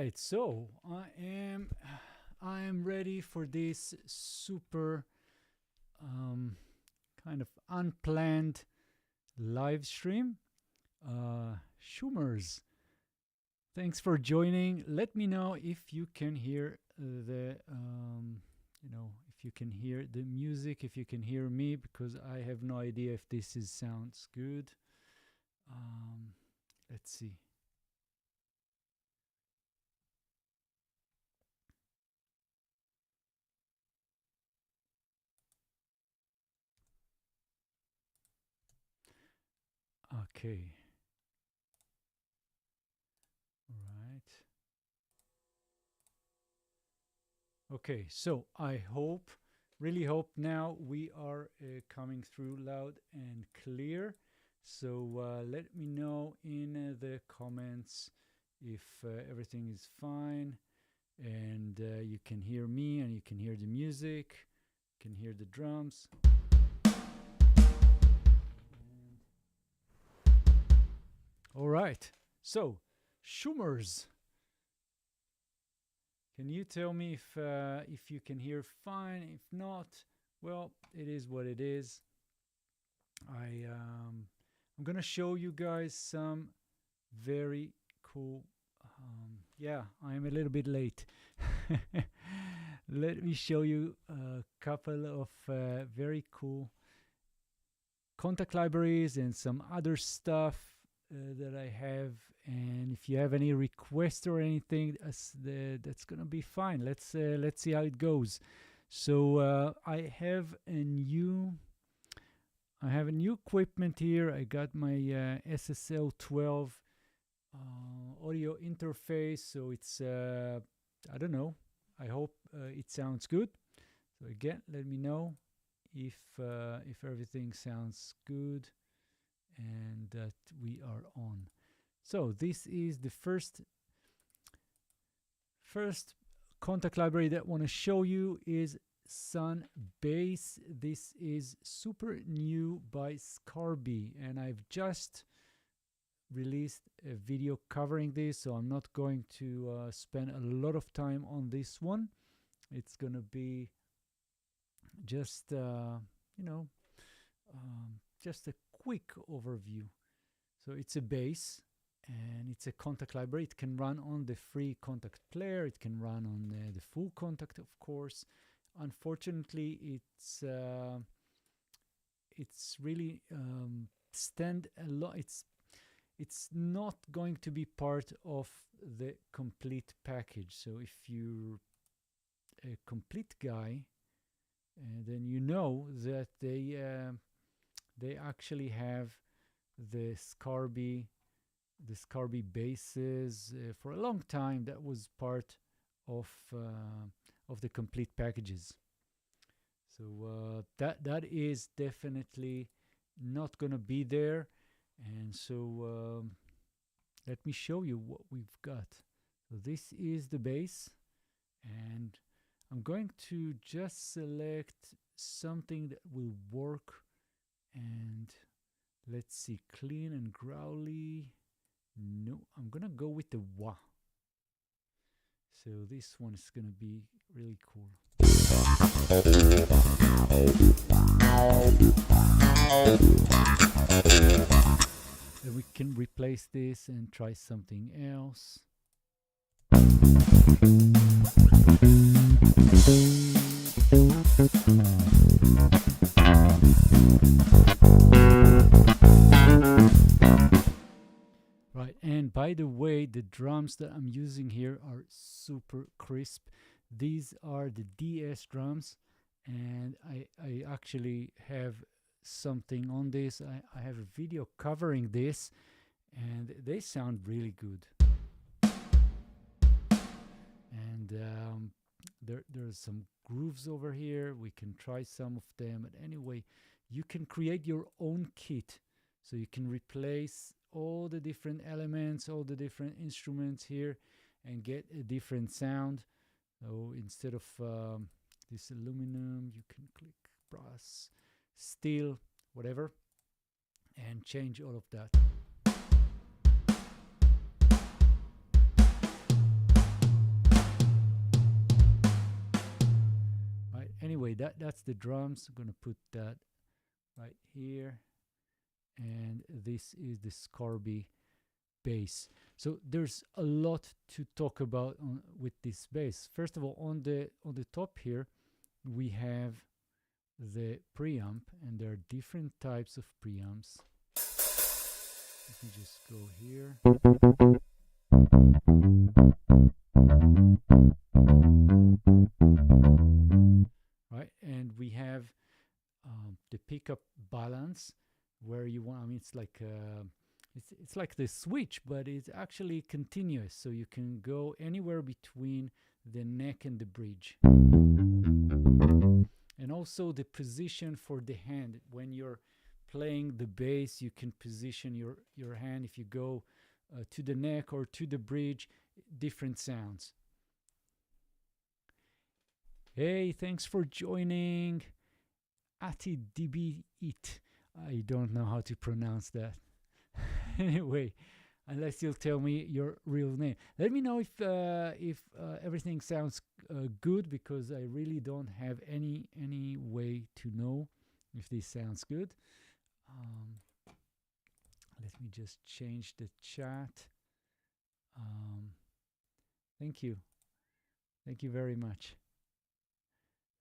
right, so I am ready for this super kind of unplanned live stream. Schumers, thanks for joining. Let me know if you can hear if you can hear the music, if you can hear me, because I have no idea if this sounds good. Let's see. Okay. All right. Okay, so I hope, really hope now we are coming through loud and clear. So let me know in the comments if everything is fine and you can hear me and you can hear the music, you can hear the drums. All right, so Schumers, can you tell me if you can hear fine? If not, well, it is what it is. I'm gonna show you guys some very cool. Yeah, I'm a little bit late. Let me show you a couple of very cool Kontakt libraries and some other stuff that I have. And if you have any requests or anything, that's gonna be fine. Let's see how it goes. So I have a new equipment here. I got my SSL12 audio interface. So it's I don't know. I hope it sounds good. So again, let me know if everything sounds good and that we are on. So this is the first Kontakt library that I want to show you is Sun Bass. This is super new by Scarby, and I've just released a video covering this, so I'm not going to spend a lot of time on this one. It's gonna be just just a quick overview. So it's a bass and it's a Kontakt library. It can run on the free Kontakt player. It can run on the full Kontakt, of course. Unfortunately, it's really it's not going to be part of the complete package. So if you're a complete guy, then you know that they actually have the Scarby basses for a long time. That was part of the complete packages. So that is definitely not gonna be there. And so let me show you what we've got. So this is the bass, and I'm going to just select something that will work. And let's see, clean and growly. No, I'm gonna go with the wah. So this one is gonna be really cool. Then we can replace this and try something else. Right, and by the way, the drums that I'm using here are super crisp. These are the DS drums, and I actually have something on this. I have a video covering this, and they sound really good. And there's some grooves over here. We can try some of them. But anyway, you can create your own kit. So you can replace all the different elements, all the different instruments here, and get a different sound. So instead of this aluminum, you can click brass, steel, whatever, and change all of that. anyway, that's the drums. I'm gonna put that right here, and this is the Scarby bass. So there's a lot to talk about with this bass. First of all, on the top here, we have the preamp, and there are different types of preamps. Let me just go here. Right, and we have the pickup balance, where you want. I mean, it's like it's like the switch, but it's actually continuous, so you can go anywhere between the neck and the bridge. And also the position for the hand. When you're playing the bass, you can position your hand. If you go to the neck or to the bridge, different sounds. Hey, thanks for joining. Ati DB It. I don't know how to pronounce that. Anyway, unless you'll tell me your real name. Let me know if everything sounds good, because I really don't have any way to know if this sounds good. Let me just change the chat. Thank you very much.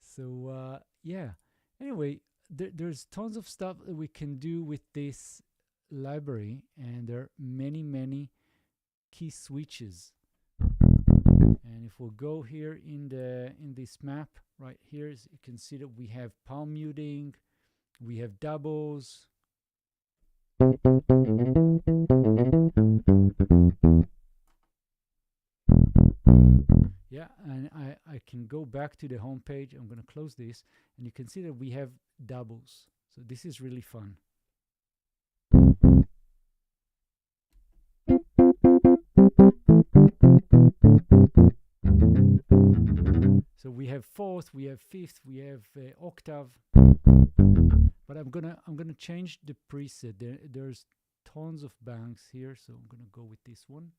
So yeah, anyway, there's tons of stuff that we can do with this library, and there are many key switches. And if we'll go here in this map right here, you can see that we have palm muting, we have doubles, yeah, and I can go back to the home page. I'm going to close this, and you can see that we have doubles. So this is really fun. So we have fourth, we have fifth, we have octave. But I'm gonna change the preset. There's tons of banks here, so I'm gonna go with this one.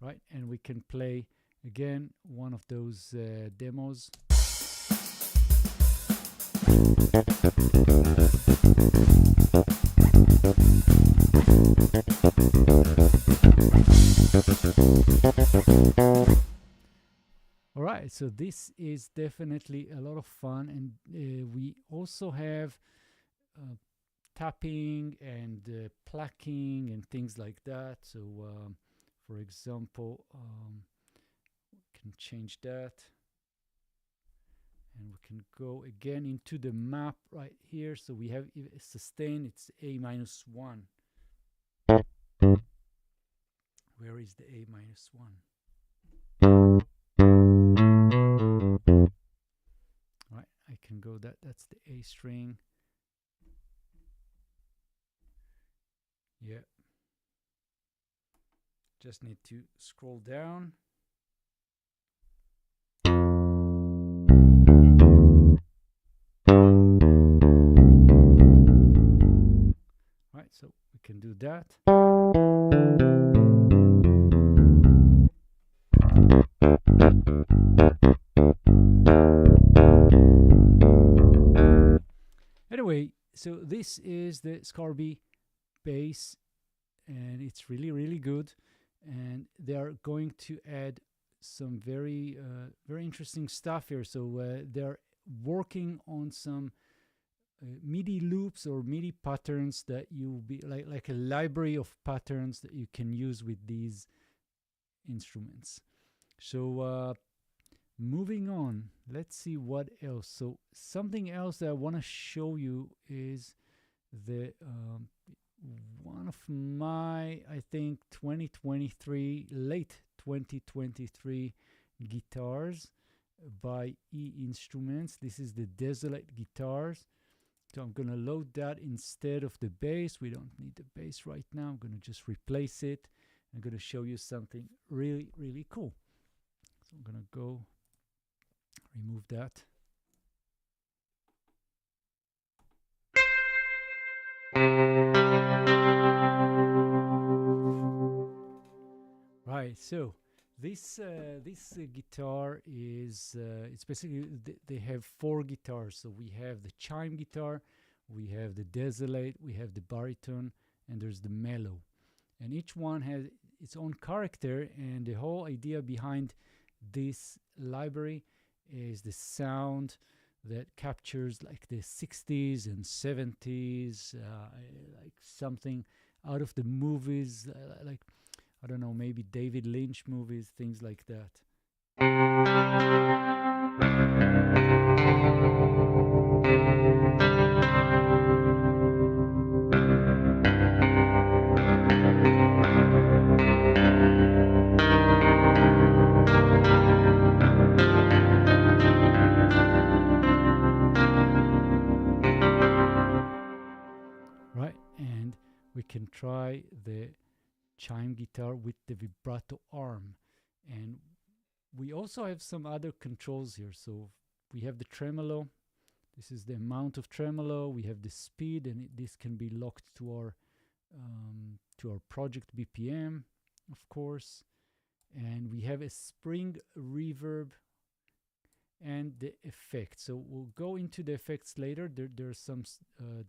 Right, and we can play again one of those demos. All right, so this is definitely a lot of fun, and we also have tapping and plucking and things like that. So for example, we can change that, and we can go again into the map right here. So we have sustain, it's A-1. Where is the A-1? Right, I can go that's the A string. Yeah. Just need to scroll down. Right, so we can do that. Anyway, so this is the Scarby bass, and it's really good, and they are going to add some very interesting stuff here. So they're working on some MIDI loops or MIDI patterns that you'll be like a library of patterns that you can use with these instruments. So moving on, let's see what else. So something else that I want to show you is the one of my, I think, 2023, late 2023 guitars by E Instruments. This is the Desolate guitars. So I'm going to load that instead of the bass. We don't need the bass right now. I'm going to just replace it. I'm going to show you something really cool. So I'm going to go remove that. Right, so this guitar is it's basically they have four guitars. So we have the chime guitar, we have the desolate, we have the baritone, and there's the mellow. And each one has its own character, and the whole idea behind this library is the sound that captures like the 60s and 70s, like something out of the movies, like I don't know, maybe David Lynch movies, things like that. Right, and we can try the chime guitar with the vibrato arm. And we also have some other controls here. So we have the tremolo. This is the amount of tremolo. We have the speed, and this can be locked to our project BPM, of course. And we have a spring reverb and the effects. So we'll go into the effects later. There are some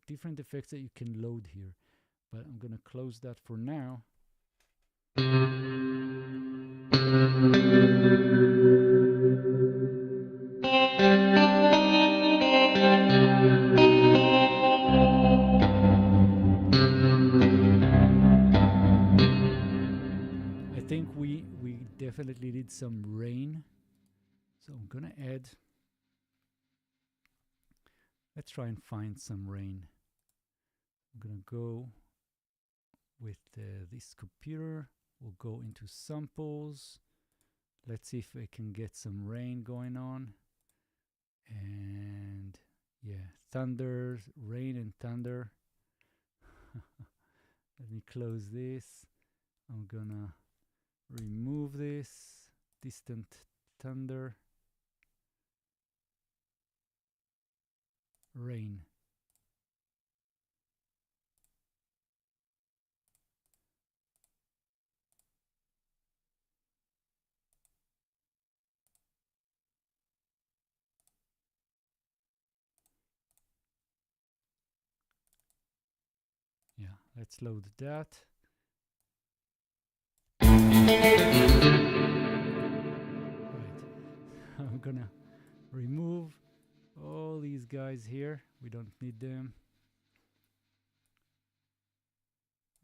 different effects that you can load here, but I'm gonna close that for now. I think we definitely need some rain. So I'm gonna add, let's try and find some rain. I'm gonna go with this computer. We'll go into samples. Let's see if I can get some rain going on. And yeah, thunder, rain and thunder. Let me close this. I'm gonna remove this distant thunder. Rain. Yeah, let's load that. Right. I'm gonna remove all these guys here. We don't need them.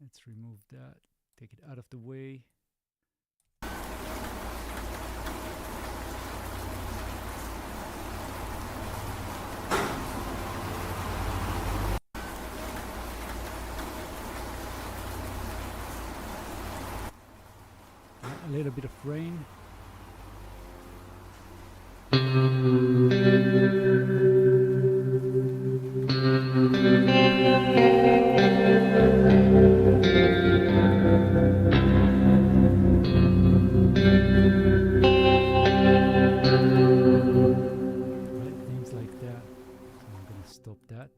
Let's remove that. Take it out of the way. A little bit of rain. Things like that. So I'm gonna stop that,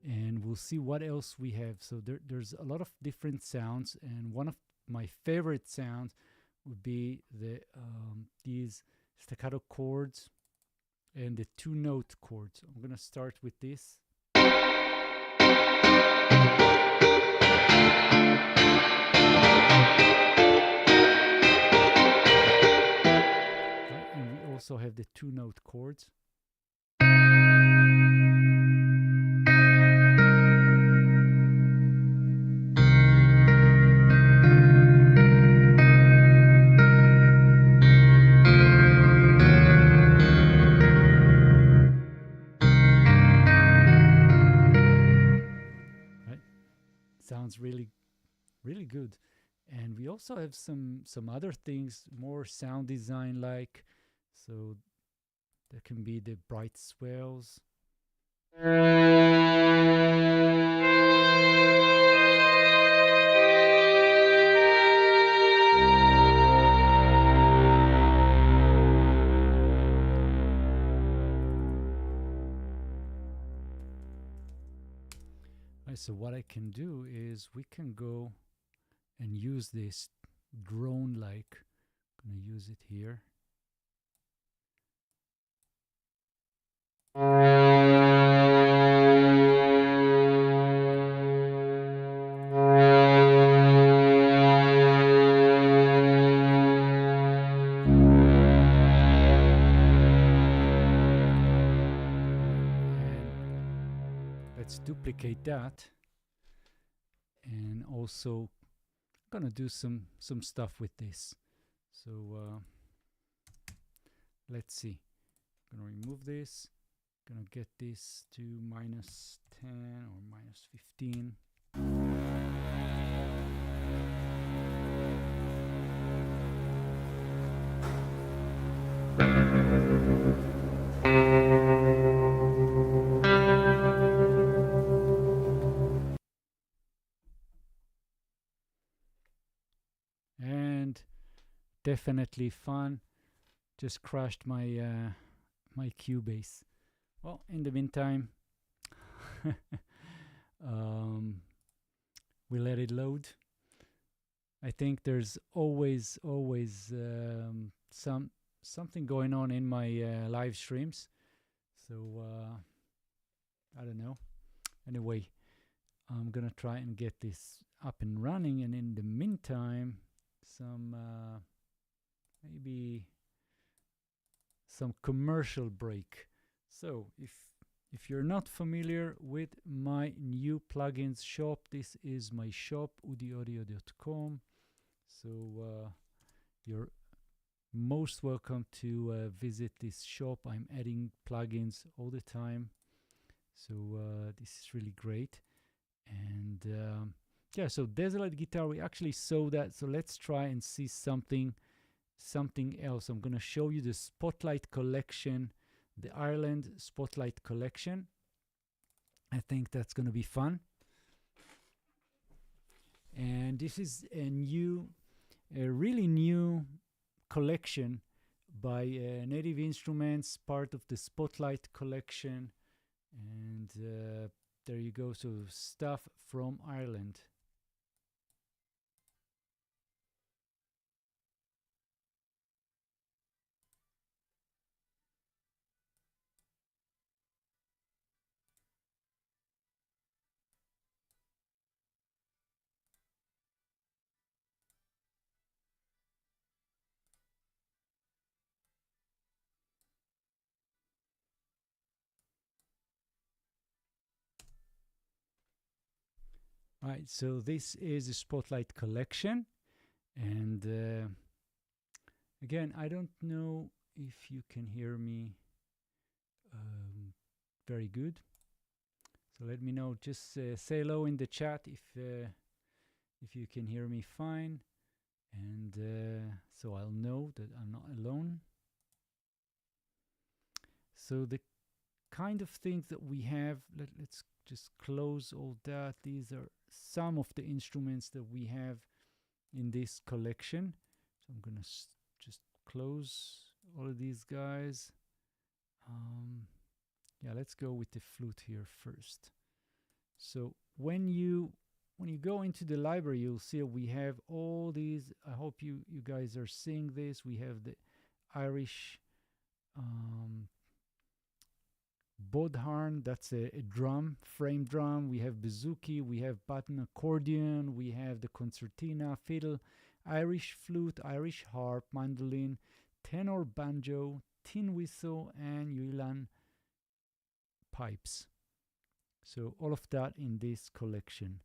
and we'll see what else we have. So there's a lot of different sounds, and one of my favorite sounds would be these staccato chords and the two-note chords. I'm gonna start with this. Right, and we also have the two-note chords. Sounds really good. And we also have some other things, more sound design like. So there can be the bright swells. So what I can do is we can go and use this drone-like Gonna use it here. Let's duplicate that, and also gonna do some stuff with this. So let's see. Gonna remove this. Gonna get this to -10 or -15. And definitely fun. Just crashed my my Cubase. Well, in the meantime, we let it load. I think there's always something going on in my live streams. So I don't know. Anyway, I'm gonna try and get this up and running, and in the meantime, some maybe some commercial break. So if you're not familiar with my new plugins shop, this is my shop, myaudio.studio. So you're most welcome to visit this shop. I'm adding plugins all the time, so this is really great. And yeah, so Desolate Guitar, we actually saw that. So let's try and see something else. I'm gonna show you the Spotlight collection, the Ireland Spotlight collection. I think that's gonna be fun. And this is a really new collection by Native Instruments, part of the Spotlight collection. And there you go. So stuff from Ireland. Right, so this is a Spotlight collection, and again, I don't know if you can hear me very good. So let me know. Just say hello in the chat if you can hear me fine, and so I'll know that I'm not alone. So the kind of things that we have, let's just close all that. These are some of the instruments that we have in this collection. So I'm gonna just close all of these guys. Yeah, let's go with the flute here first. So when you go into the library, you'll see we have all these. I hope you guys are seeing this. We have the Irish bodhrán, that's a drum, frame drum. We have bouzouki, we have button accordion, we have the concertina, fiddle, Irish flute, Irish harp, mandolin, tenor banjo, tin whistle, and uilleann pipes. So all of that in this collection.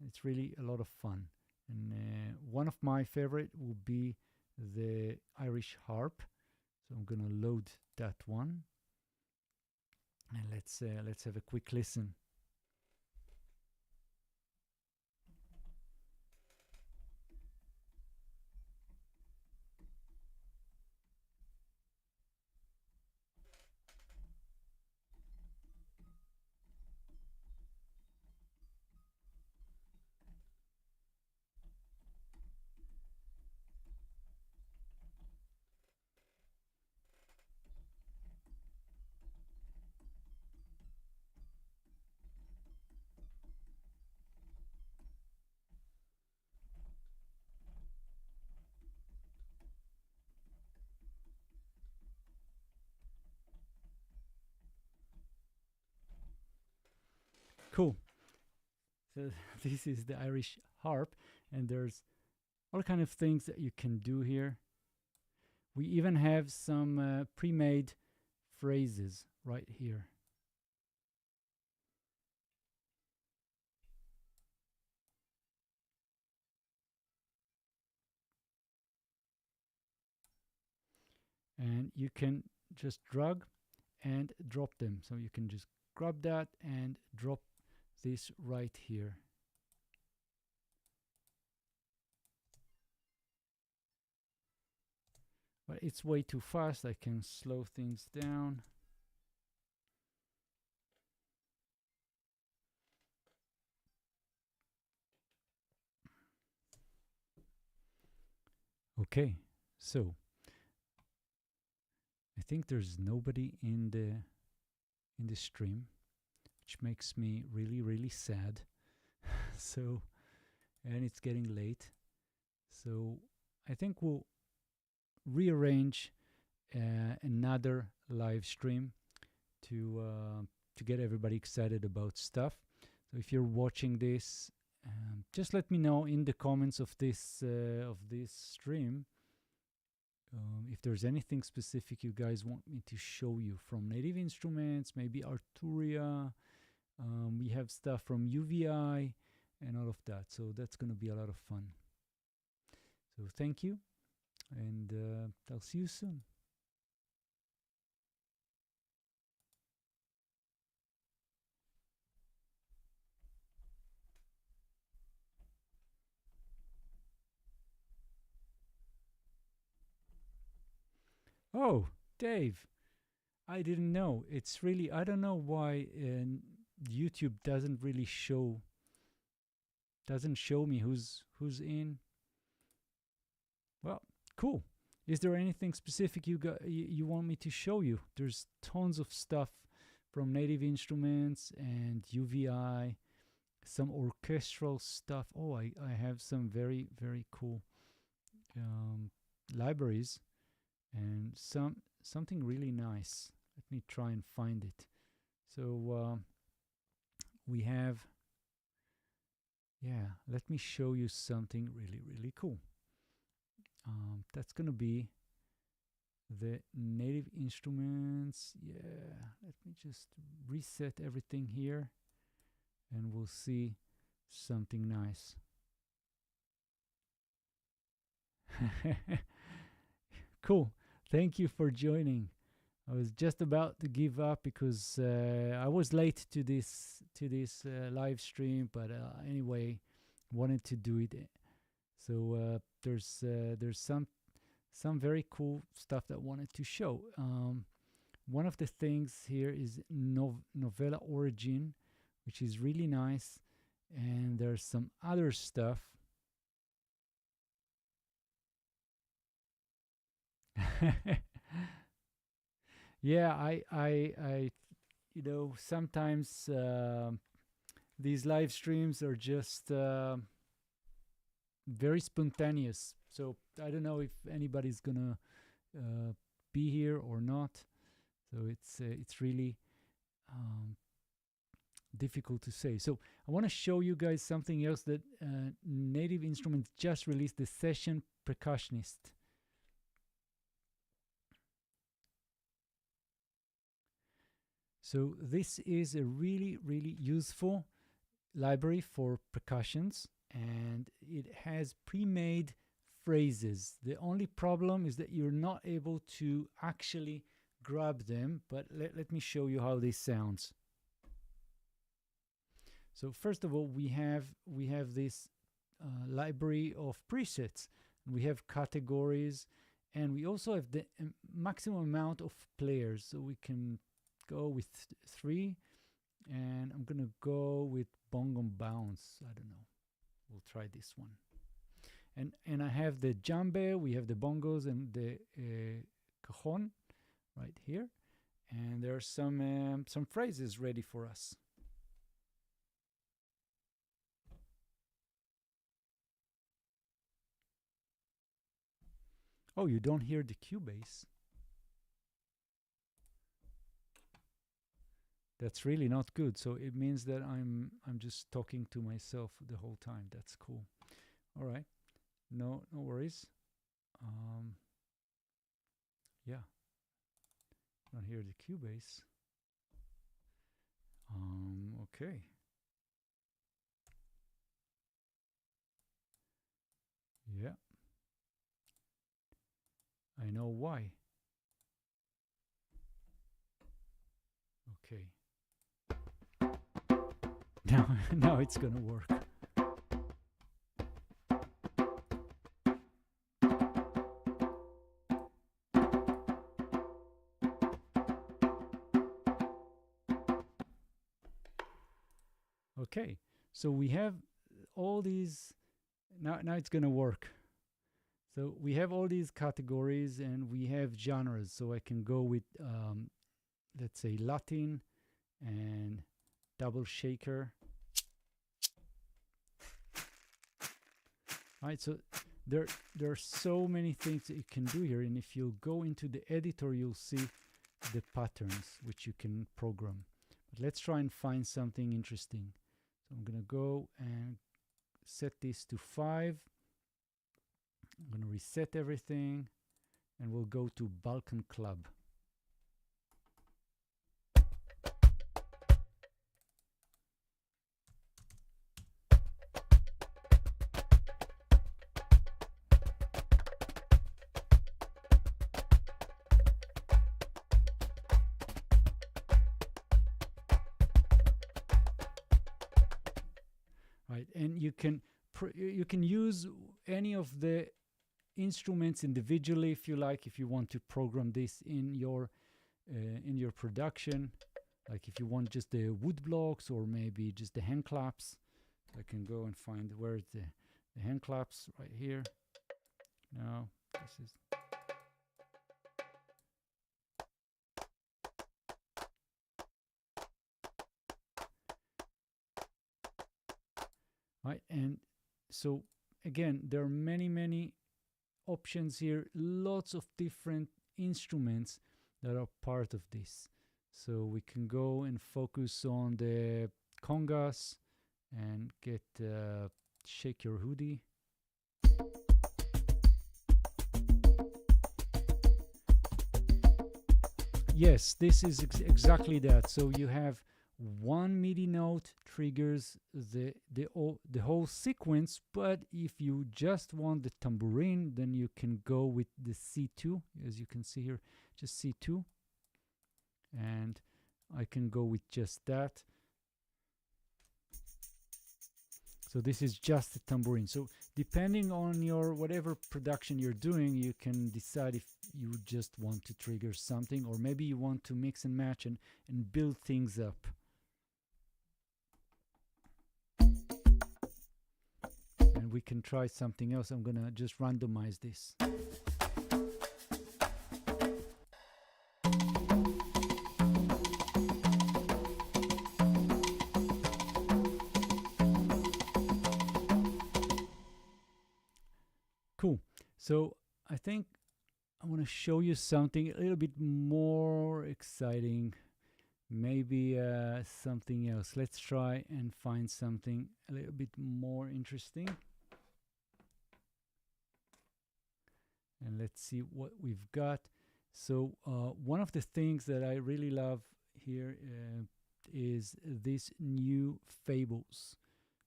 It's really a lot of fun. And one of my favorite would be the Irish harp. So I'm gonna load that one. And let's have a quick listen. cool. So this is the Irish harp, and there's all kind of things that you can do here. We even have some pre-made phrases right here. And you can just drag and drop them. So you can just grab that and drop this right here. But it's way too fast. I can slow things down. Okay, so I think there's nobody in the stream, which makes me really, really sad. So, and it's getting late. So I think we'll rearrange another live stream to get everybody excited about stuff. So if you're watching this, just let me know in the comments of this stream if there's anything specific you guys want me to show you from Native Instruments, maybe Arturia. We have stuff from UVI and all of that. So that's going to be a lot of fun. So thank you, and I'll see you soon. Oh, Dave, I didn't know. It's really, I don't know why YouTube doesn't really show me who's in. Well, cool. Is there anything specific you want me to show you? There's tons of stuff from Native Instruments and UVI, some orchestral stuff. Oh, I have some very, very cool libraries, and something really nice. Let me try and find it. So we have, yeah, let me show you something really, really cool. That's gonna be the Native Instruments. Yeah, let me just reset everything here, and we'll see something nice. Cool. Thank you for joining. I was just about to give up because I was late to this live stream, but anyway, wanted to do it. So there's some very cool stuff that I wanted to show. One of the things here is Novella Origin, which is really nice, and there's some other stuff. Yeah, I you know, sometimes these live streams are just very spontaneous. So I don't know if anybody's gonna be here or not. So it's really difficult to say. So I want to show you guys something else that Native Instruments just released, the Session Percussionist. So this is a really, really useful library for percussions, and it has pre-made phrases. The only problem is that you're not able to actually grab them, but let me show you how this sounds. So first of all, we have this library of presets. We have categories, and we also have the maximum amount of players. So we can go with 3, and I'm gonna go with bongo bounce. I don't know. We'll try this one. And I have the djembe, we have the bongos and the cajon right here, and there are some phrases ready for us. Oh, you don't hear the Cubase. That's really not good. So it means that I'm just talking to myself the whole time. That's cool. All right. No worries. Yeah. Don't hear the Cubase. Okay. Yeah. I know why. Okay. Now it's gonna work. Okay, so we have all these. Now it's gonna work. So we have all these categories and we have genres. So I can go with, let's say, Latin and double shaker. All right, so there are so many things that you can do here, and if you go into the editor, you'll see the patterns which you can program. But let's try and find something interesting. So I'm gonna go and set this to 5. I'm gonna reset everything, and we'll go to Balkan Club. Right, and you can use any of the instruments individually if you like, if you want to program this in your production, like if you want just the wood blocks or maybe just the hand claps. I can go and find where's the hand claps right here. No, this is right. And so again, there are many options here, lots of different instruments that are part of this. So we can go and focus on the congas and get Shake Your Hoodie. Yes, this is exactly that. So you have one MIDI note triggers the whole sequence, but if you just want the tambourine, then you can go with the C2, as you can see here, just C2, and I can go with just that. So this is just the tambourine. So depending on your whatever production you're doing, you can decide if you just want to trigger something, or maybe you want to mix and match and build things up. And we can try something else. I'm gonna just randomize this. Cool. So I think I want to show you something a little bit more exciting. Maybe something else. Let's try and find something a little bit more interesting. And let's see what we've got. So one of the things that I really love here is this new Fables.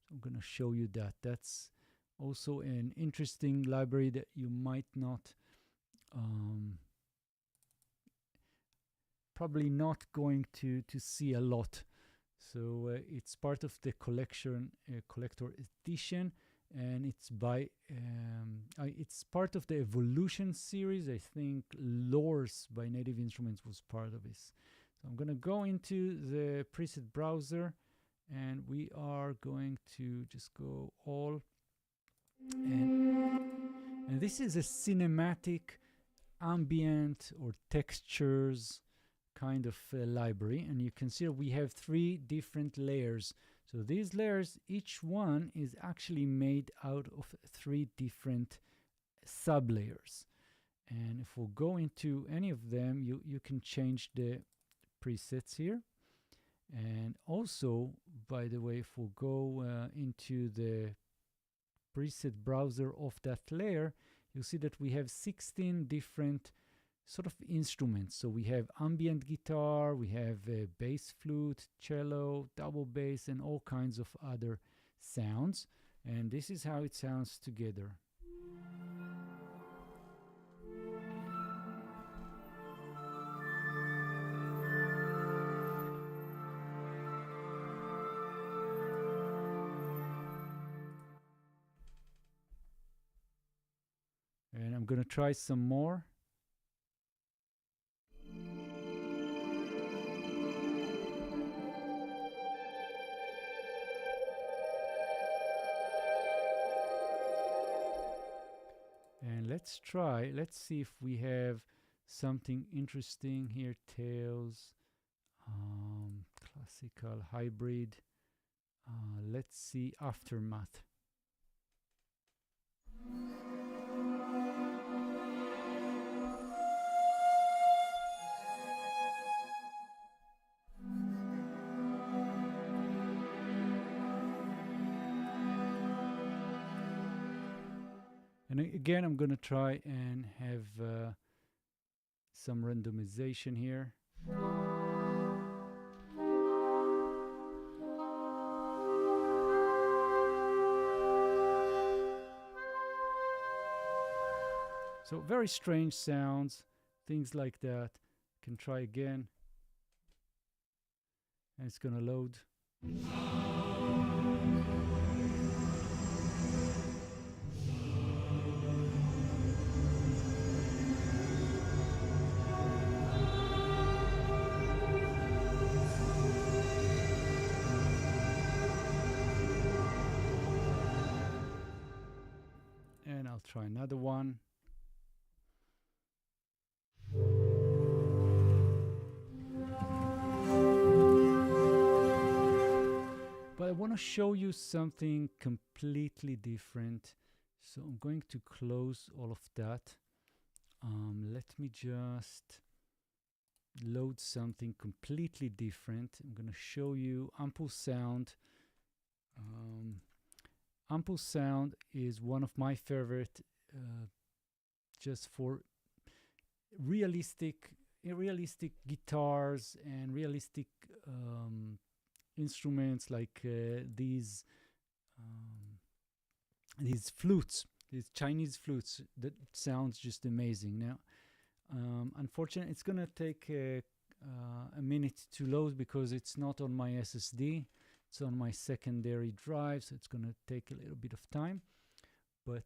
So I'm going to show you that. That's also an interesting library that you might not probably not going to see a lot. So it's part of the collector edition, and it's by it's part of the Evolution series. I think Lores by Native Instruments was part of this. So I'm going to go into the preset browser, and we are going to just go all, and this is a cinematic ambient or textures kind of library, and you can see we have 3 different layers. So these layers, each one is actually made out of 3 different sub layers, and if we'll go into any of them, you can change the presets here, And also, by the way, if we go into the preset browser of that layer, you'll see that we have 16 different sort of instruments. So we have ambient guitar, we have bass flute, cello, double bass, and all kinds of other sounds. And this is how it sounds together. And I'm going to try some more. And let's see if we have something interesting here. Tails, classical, hybrid. Let's see aftermath. And again, I'm going to try and have some randomization here. So very strange sounds, things like that. Can try again. And it's going to load. And I'll try another one. But I want to show you something completely different. So I'm going to close all of that. Let me just load something completely different. I'm going to show you Ample Sound. Ample Sound is one of my favorite, just for realistic guitars and realistic instruments like these flutes, these Chinese flutes that sounds just amazing. Now, unfortunately, it's gonna take a minute to load because it's not on my SSD. It's on my secondary drive, so it's gonna take a little bit of time. But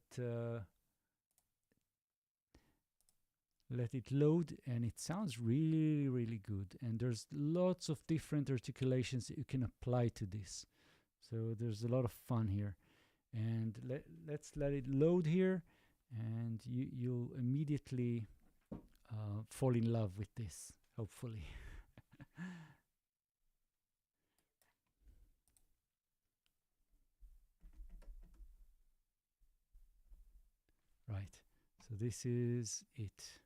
let it load, and it sounds really, really good. And there's lots of different articulations that you can apply to this. So there's a lot of fun here. And let's let it load here, and you'll immediately fall in love with this, hopefully. Right, so this is it.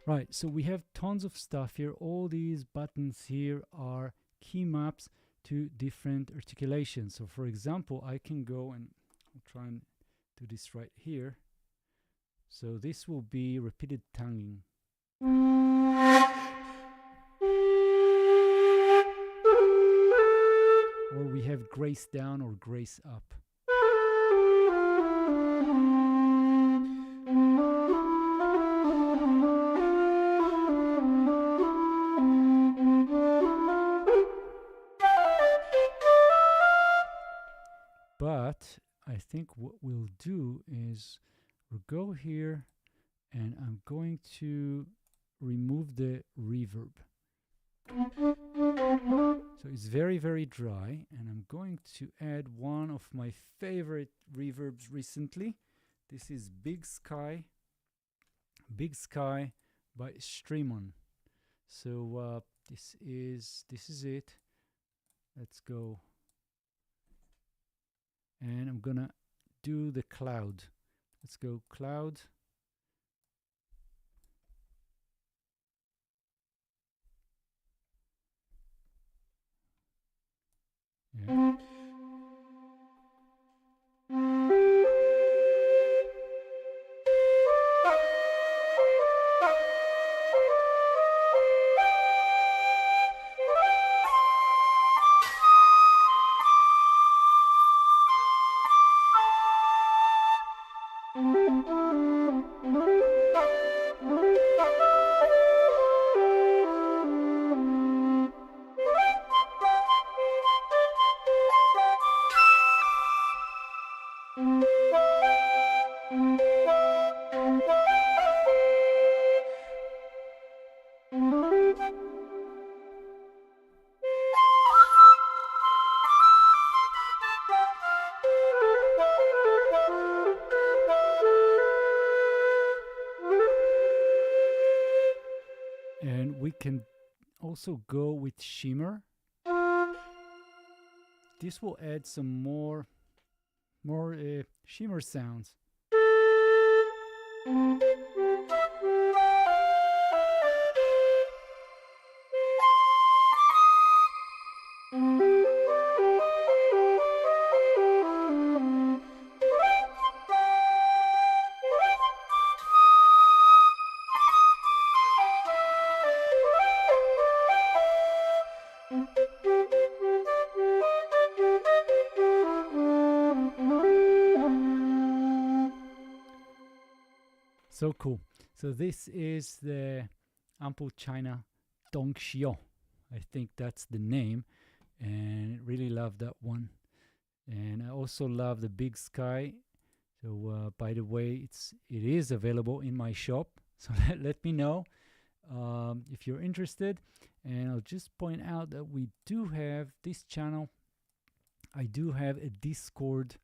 Right, so we have tons of stuff here. All these buttons here are key maps to different articulations. So for example, I can go and I'll try and do this right here. So this will be repeated tonguing. Or we have grace down or grace up. But I think what we'll do is we'll go here and I'm going to remove the reverb. So it's very, very dry, and I'm going to add one of my favorite reverbs recently. This is Big Sky by Streamon. So this is it. Let's go. And I'm gonna do the cloud. Let's go cloud. Yeah. And we can also go with shimmer. This will add some more shimmer sounds. So cool. So this is the Ample China Dongxiao. I think that's the name, and really love that one. And I also love the Big Sky. So by the way, it is available in my shop. So let me know if you're interested. And I'll just point out that we do have this channel. I do have a Discord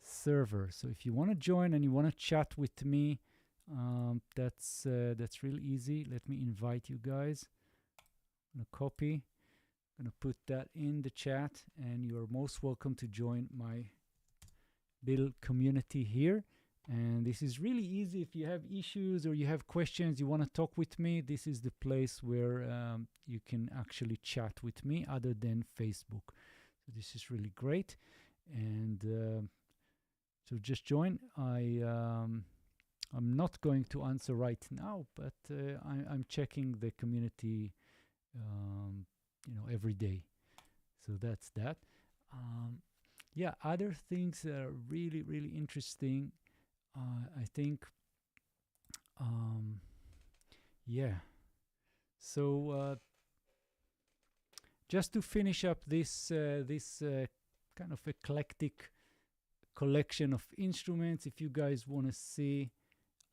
server. So if you want to join and you want to chat with me, that's really easy. Let me invite you guys. I'm gonna copy. I'm gonna put that in the chat, and you are most welcome to join my little community here. And this is really easy. If you have issues or you have questions, you want to talk with me, this is the place where you can actually chat with me, other than Facebook. So this is really great. And so just join. I'm not going to answer right now, but I'm checking the community, every day. So that's that. Yeah, other things that are really, really interesting. I think, yeah. So just to finish up this kind of eclectic collection of instruments, if you guys want to see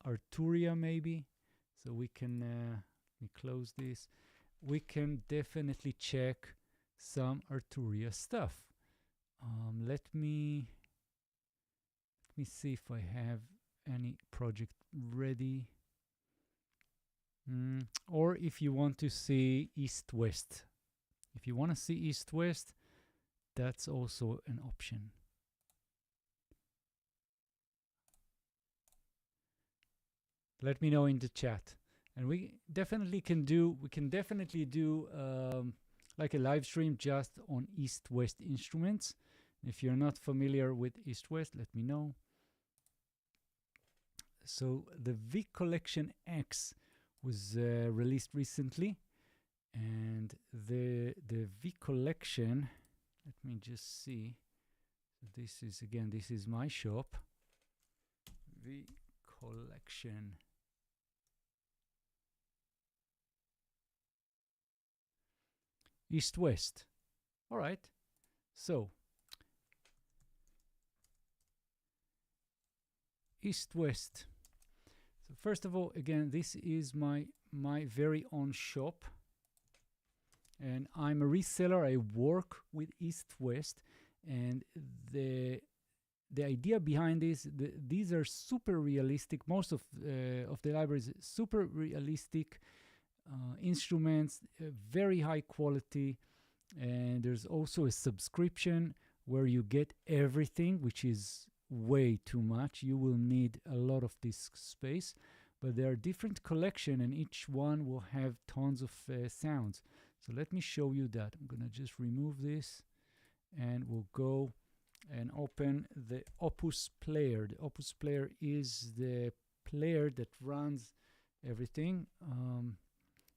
Arturia maybe, so we can let me close this. We can definitely check some Arturia stuff. Let me see if I have any project ready. Or if you want to see East-West. If you want to see East-West, that's also an option. Let me know in the chat. And we definitely can do like a live stream just on East-West instruments. If you're not familiar with East-West, let me know. So the V Collection X was released recently, and the V Collection, let me just see. This is my shop. V Collection. East-West. All right. So East-West. So first of all, again, this is my very own shop, and I'm a reseller. I work with East-West, and the idea behind this, these are super realistic. Most of the libraries, super realistic instruments, very high quality, and there's also a subscription where you get everything, which is way too much. You will need a lot of disk space, but there are different collection, and each one will have tons of sounds. So let me show you that. I'm gonna just remove this, and we'll go and open the Opus player. The Opus player is the player that runs everything.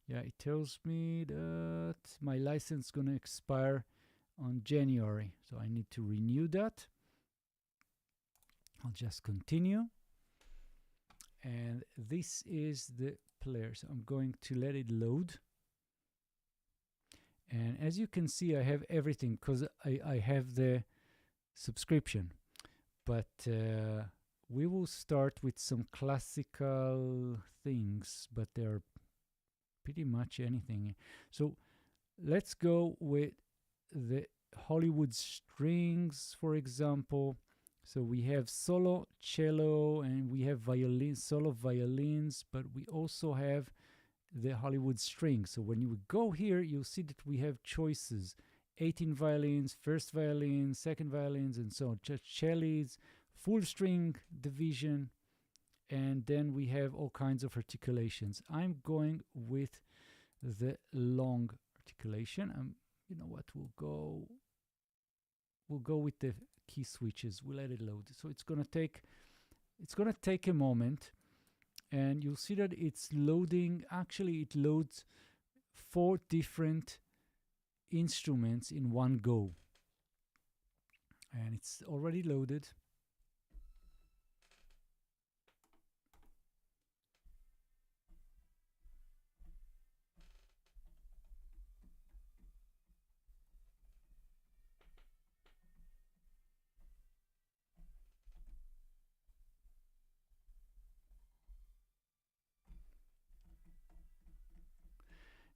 Yeah, it tells me that my license is gonna expire on January, so I need to renew that. I'll just continue, and this is the player. So I'm going to let it load, and as you can see, I have everything because I have the subscription. But we will start with some classical things, but they're pretty much anything. So let's go with the Hollywood strings, for example. So we have solo cello, and we have violin, solo violins, but we also have the Hollywood strings. So when you go here, you'll see that we have choices: 18 violins, first violin, second violins, and so on. Cellos, full string division, and then we have all kinds of articulations. I'm going with the long articulation. You know what? We'll go with the key switches. We'll let it load. So it's gonna take a moment, and you'll see that it's loading. Actually, it loads 4 different instruments in one go, and it's already loaded.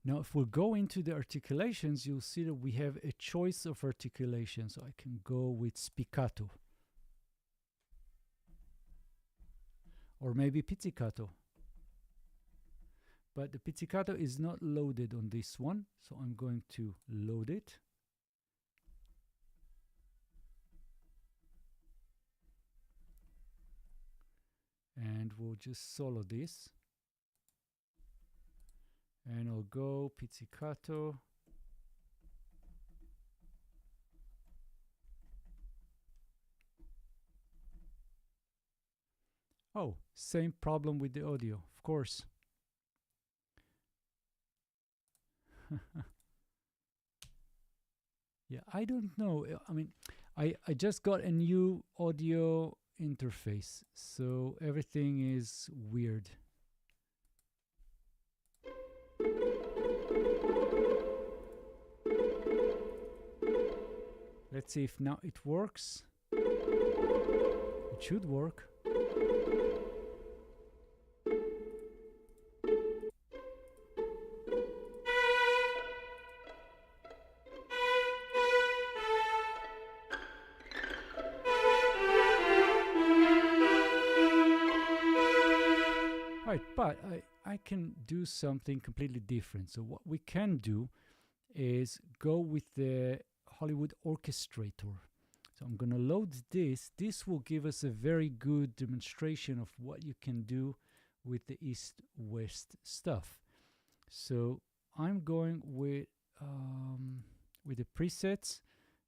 Now, if we go into the articulations, you'll see that we have a choice of articulation. So I can go with spiccato, or maybe pizzicato. But the pizzicato is not loaded on this one, so I'm going to load it. And we'll just solo this. And I'll go pizzicato. Oh, same problem with the audio, of course. Yeah, I don't know. I mean, I just got a new audio interface, so everything is weird. Let's see if now it works. It should work. Right, but I can do something completely different. So what we can do is go with the Hollywood Orchestrator. So I'm going to load this. This will give us a very good demonstration of what you can do with the East-West stuff. So I'm going with the presets,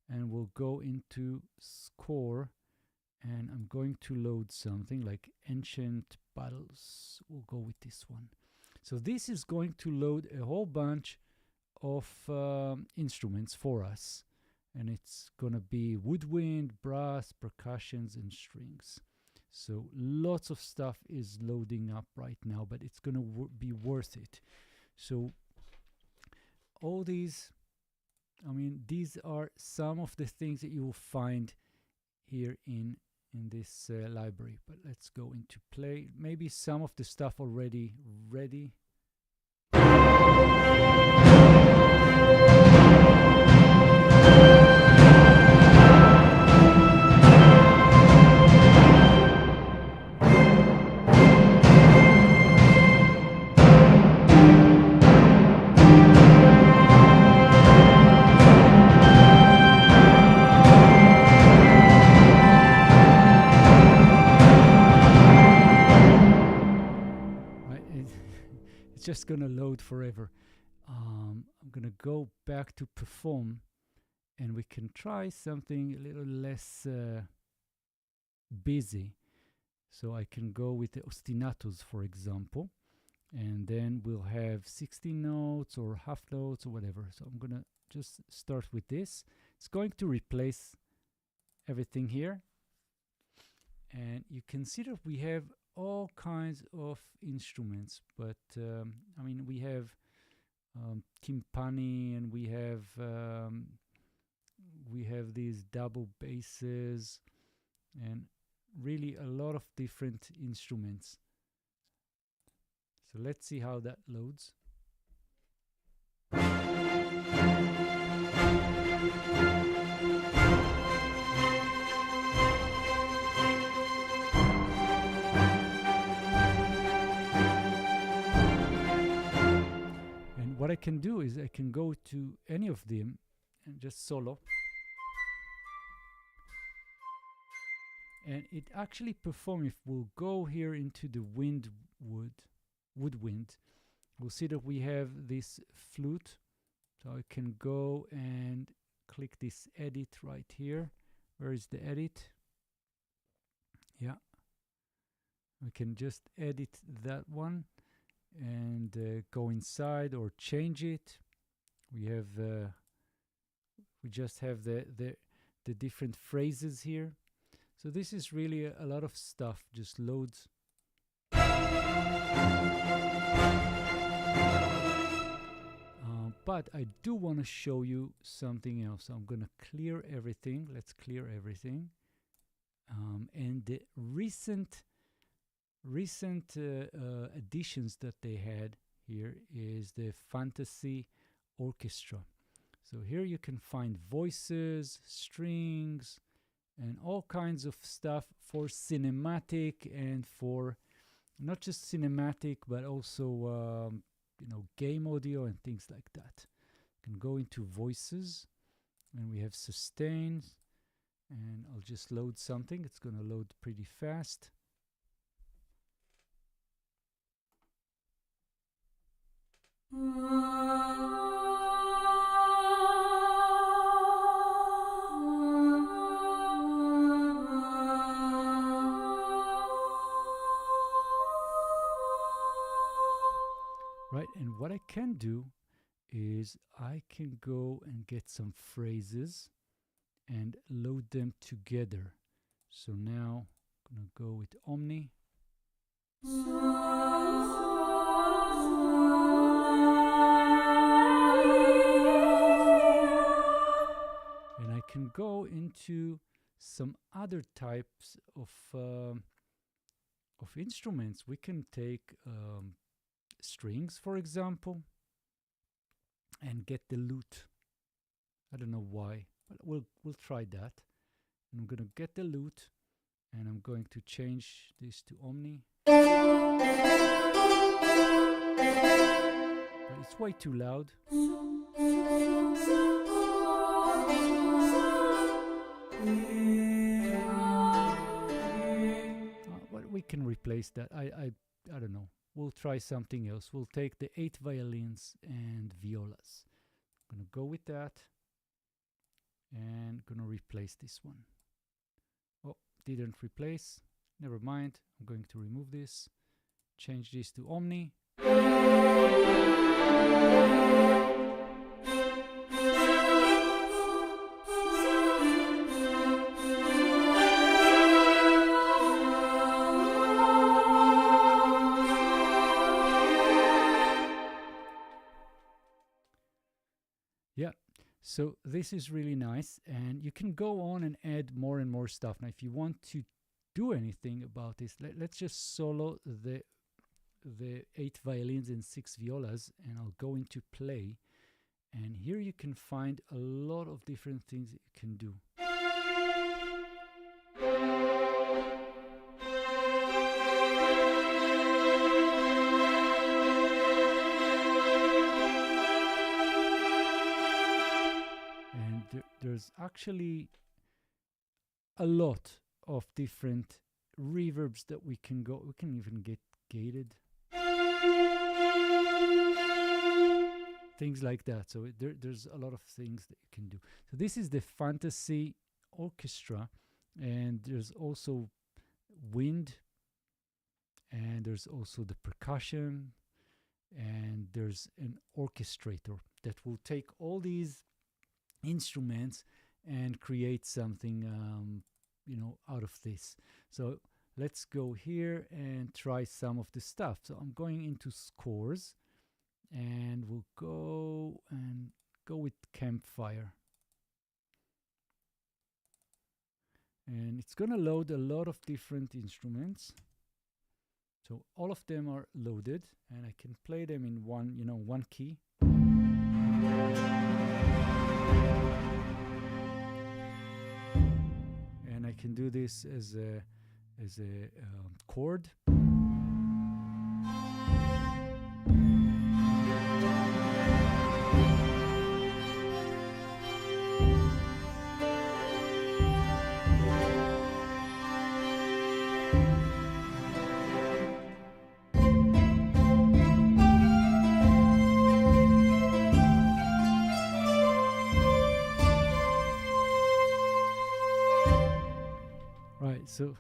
and we'll go into score, and I'm going to load something like Ancient Battles. We'll go with this one. So this is going to load a whole bunch of instruments for us, and it's gonna be woodwind, brass, percussions, and strings. So lots of stuff is loading up right now, but it's gonna be worth it. So all these, I mean, these are some of the things that you will find here in in this library. But let's go into play. Maybe some of the stuff already ready. Just gonna load forever. I'm gonna go back to perform, and we can try something a little less busy. So I can go with the ostinatos, for example, and then we'll have 16 notes or half notes or whatever. So I'm gonna just start with this. It's going to replace everything here, and you can see that we have all kinds of instruments, but I mean, we have timpani, and we have these double basses, and really a lot of different instruments. So let's see how that loads. What I can do is I can go to any of them and just solo. And it actually performs. If we'll go here into the woodwind, we'll see that we have this flute. So I can go and click this edit right here. Where is the edit? Yeah. We can just edit that one and go inside or change it. We just have the different phrases here. So this is really a lot of stuff. Just loads. But I do want to show you something else. I'm gonna clear everything. Let's clear everything. And the recent additions that they had here is the Fantasy Orchestra. So here you can find voices, strings, and all kinds of stuff for cinematic, and for not just cinematic, but also game audio and things like that. You can go into voices, and we have sustains, and I'll just load something. It's going to load pretty fast. Right, and what I can do is I can go and get some phrases and load them together. So now I'm going to go with Omni. And I can go into some other types of instruments. We can take strings, for example, and get the lute. I don't know why, but we'll try that. And I'm going to get the lute, and I'm going to change this to Omni. But it's way too loud. But we can replace that. I don't know. We'll try something else. We'll take the 8 violins and violas. I'm gonna go with that, and gonna replace this one. Oh, didn't replace. Never mind. I'm going to remove this. Change this to Omni. Yeah, so this is really nice, and you can go on and add more and more stuff. Now, if you want to do anything about this, let's just solo the 8 violins and 6 violas, and I'll go into play. And here you can find a lot of different things that you can do. And there's actually a lot of different reverbs that we can go. We can even get gated. Things like that. So there's a lot of things that you can do. So this is the Fantasy Orchestra, and there's also wind, and there's also the percussion, and there's an orchestrator that will take all these instruments and create something out of this. So let's go here and try some of the stuff. So I'm going into scores, and we'll go with Campfire. And it's gonna load a lot of different instruments. So all of them are loaded, and I can play them in one key. And I can do this as a chord. So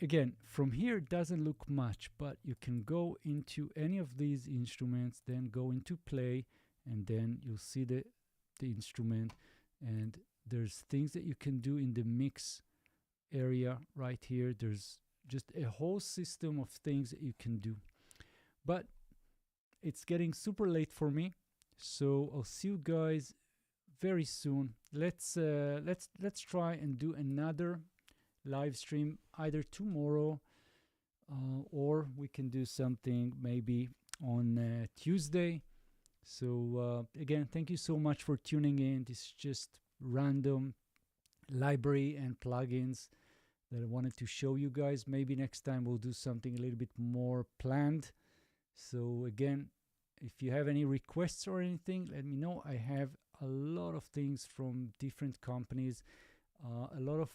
again, from here it doesn't look much, but you can go into any of these instruments, then go into play, and then you'll see the instrument, and there's things that you can do in the mix area right here. There's just a whole system of things that you can do. But it's getting super late for me, so I'll see you guys very soon. Let's try and do another live stream either tomorrow or we can do something maybe on Tuesday. So again, thank you so much for tuning in. This is just random library and plugins that I wanted to show you guys. Maybe next time we'll do something a little bit more planned. So again, if you have any requests or anything, let me know. I have a lot of things from different companies, a lot of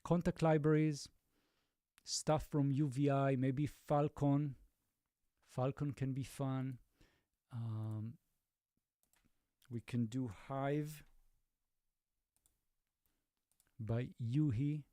kontakt libraries, stuff from UVI, maybe Falcon. Falcon can be fun. We can do Hive by Yuhi.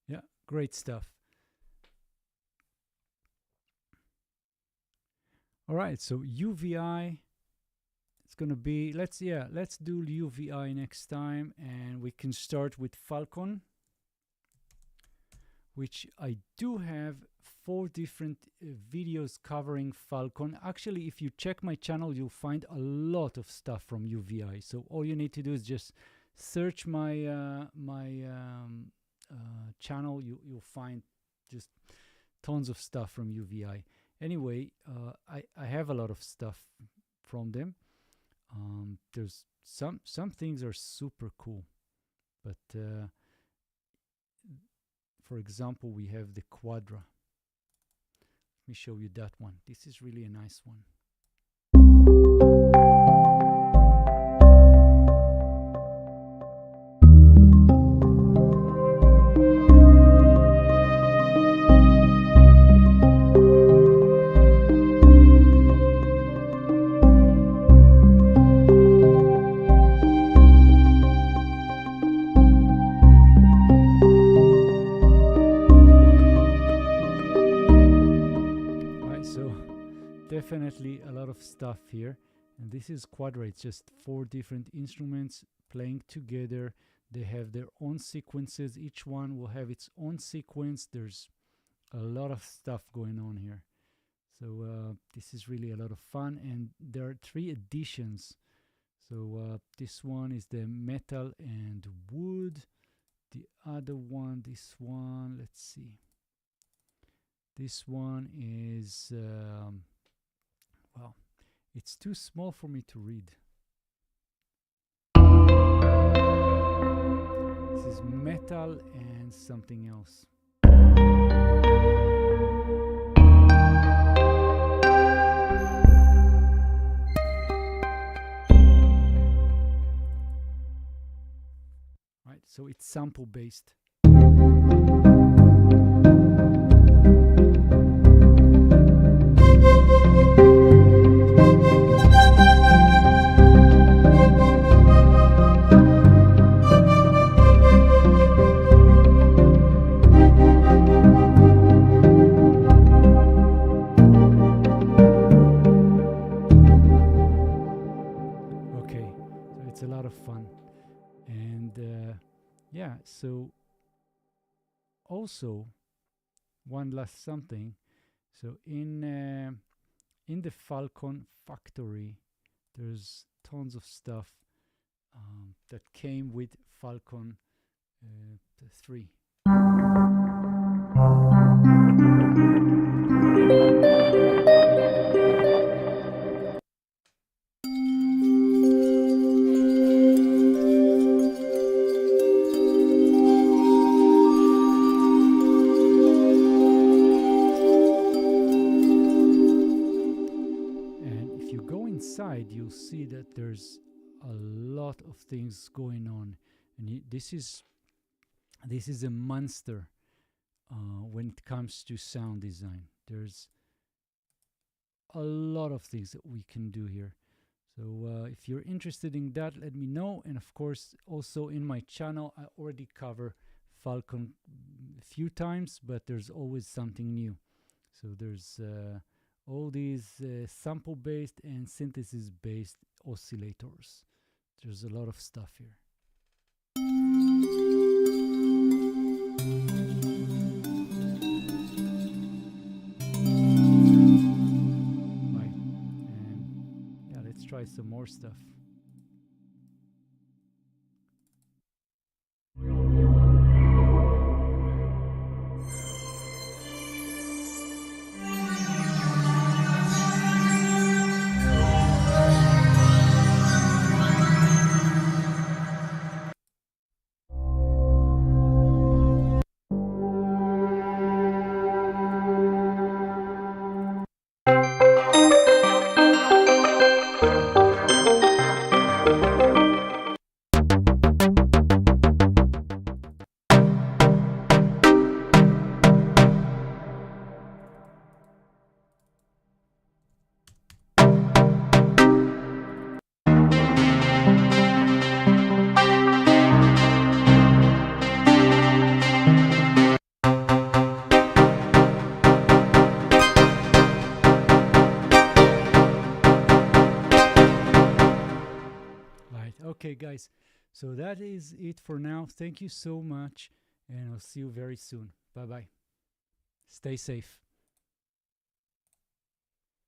Yeah, great stuff. All right, so UVI, it's gonna be, let's do UVI next time, and we can start with Falcon, which I do have 4 different videos covering Falcon. Actually, if you check my channel, you'll find a lot of stuff from UVI. So all you need to do is just search my channel. You'll find just tons of stuff from UVI. Anyway, I have a lot of stuff from them. There's some things are super cool, but for example, we have the Quadra. Let me show you that one. This is really a nice one. stuff here. And this is quadra. It's just 4 different instruments playing together. They have their own sequences. Each one will have its own sequence. There's a lot of stuff going on here. So this is really a lot of fun. And there are 3 editions. So this one is the metal and wood. The other one, this one, let's see. This one is, well, it's too small for me to read. This is metal and something else. Right, so it's sample based. It's a lot of fun. And yeah, so also one last something. So in the Falcon factory, there's tons of stuff that came with Falcon 3. You'll see that there's a lot of things going on, and this is a monster when it comes to sound design. There's a lot of things that we can do here. So if you're interested in that, let me know. And of course, also in my channel, I already cover Falcon a few times, but there's always something new. So there's all these sample-based and synthesis-based oscillators. There's a lot of stuff here. Right, and yeah, let's try some more stuff. Okay, guys, so that is it for now. Thank you so much, and I'll see you very soon. Bye-bye. Stay safe.